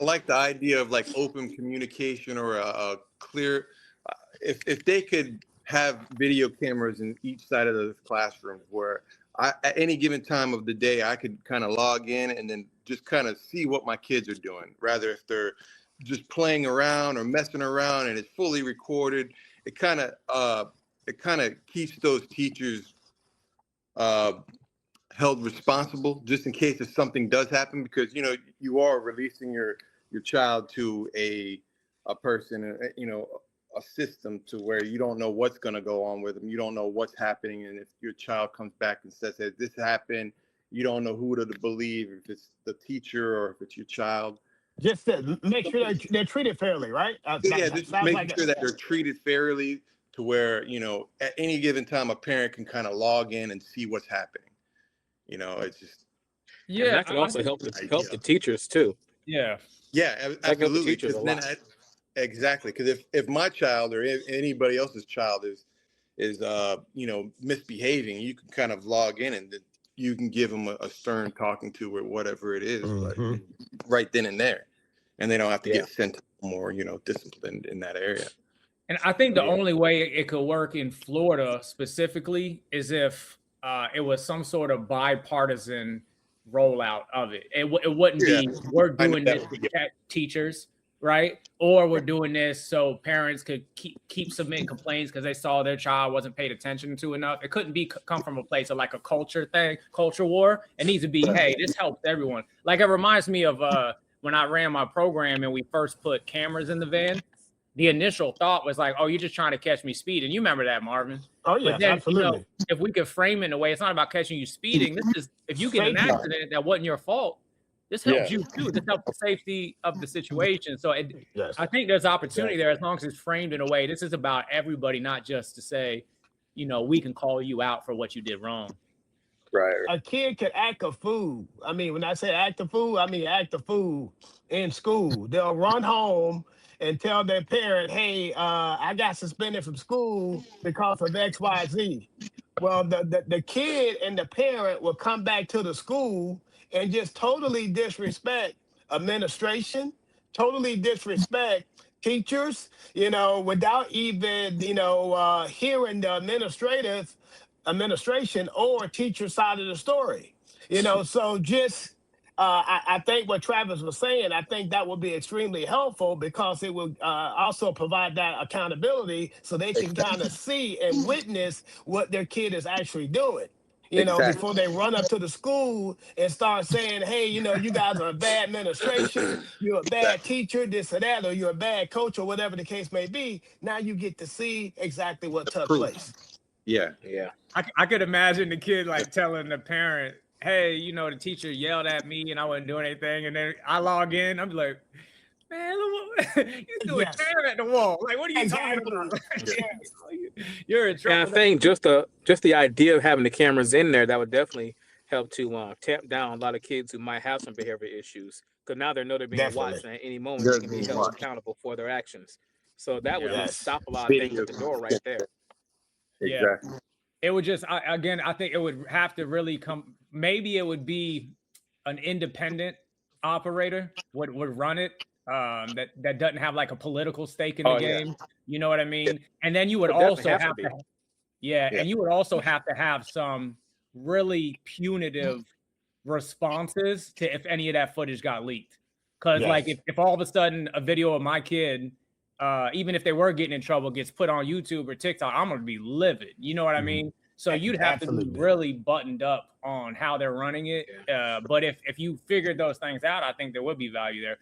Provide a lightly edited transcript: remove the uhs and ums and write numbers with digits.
like the idea of like open communication or a clear. If they could have video cameras in each side of the classrooms, where at any given time of the day I could kind of log in and then just kind of see what my kids are doing, rather if they're just playing around or messing around, and it's fully recorded. It kind of keeps those teachers uh, held responsible, just in case if something does happen, because you are releasing your child to a person, a system, to where you don't know what's going to go on with them. You don't know what's happening, and if your child comes back and says that this happened, you don't know who to believe, if it's the teacher or if it's your child. Just to make sure they're treated fairly, right? Yeah, just making sure that they're treated fairly, to where at any given time a parent can kind of log in and see what's happening. It's just. Yeah, and that can also help the teachers too. Yeah, absolutely. Exactly, because if my child or anybody else's child is misbehaving, you can kind of log in and you can give them a stern talking to or whatever it is, but right then and there, and they don't have to get sent to more disciplined in that area. And I think the only way it could work in Florida specifically is if it was some sort of bipartisan rollout of it. It wouldn't be we're doing this to protect teachers, right? Or we're doing this so parents could keep submitting complaints because they saw their child wasn't paid attention to enough. It couldn't come from a place of like a culture war. It needs to be, hey, this helps everyone. Like, it reminds me of when I ran my program and we first put cameras in the van. The initial thought was like, oh, you're just trying to catch me speeding. You remember that, Marvin? Oh, yeah, but then, absolutely. If we could frame it in a way, it's not about catching you speeding. This is, if you get an accident that wasn't your fault, this helps you too. This helps the safety of the situation. So I think there's opportunity there as long as it's framed in a way. This is about everybody, not just to say, we can call you out for what you did wrong. Right. A kid could act a fool. I mean, when I say act a fool, I mean act a fool in school. They'll run home and tell their parent, hey, I got suspended from school because of X, Y, Z. Well, the kid and the parent will come back to the school and just totally disrespect administration, totally disrespect teachers, without even, hearing the administration or teacher side of the story. So just I think what Travis was saying, I think that would be extremely helpful, because it will also provide that accountability so they can kind of see and witness what their kid is actually doing. Before they run up to the school and start saying, hey, you guys are a bad administration, you're a bad teacher, this or that, or you're a bad coach, or whatever the case may be. Now you get to see exactly what took place. Yeah. I could imagine the kid like telling the parent, hey, the teacher yelled at me and I wasn't doing anything. And then I log in, I'm like, man, you threw a chair at the wall. Like, what are you talking about? You're in trouble. And I think just the idea of having the cameras in there, that would definitely help to tamp down a lot of kids who might have some behavior issues, because now they know they're being watched, and at any moment they can be held accountable for their actions. So that would just stop a lot of things at the door right there. Exactly. It would just, I think it would have to really come. Maybe it would be an independent operator would run it. That doesn't have like a political stake in the game. You know what I mean? And then you would also have to, and you would also have to have some really punitive responses to if any of that footage got leaked. Because like if all of a sudden a video of my kid, even if they were getting in trouble, gets put on YouTube or TikTok, I'm gonna be livid. You know what I mean? So you'd have to be really buttoned up on how they're running it. But if you figured those things out, I think there would be value there.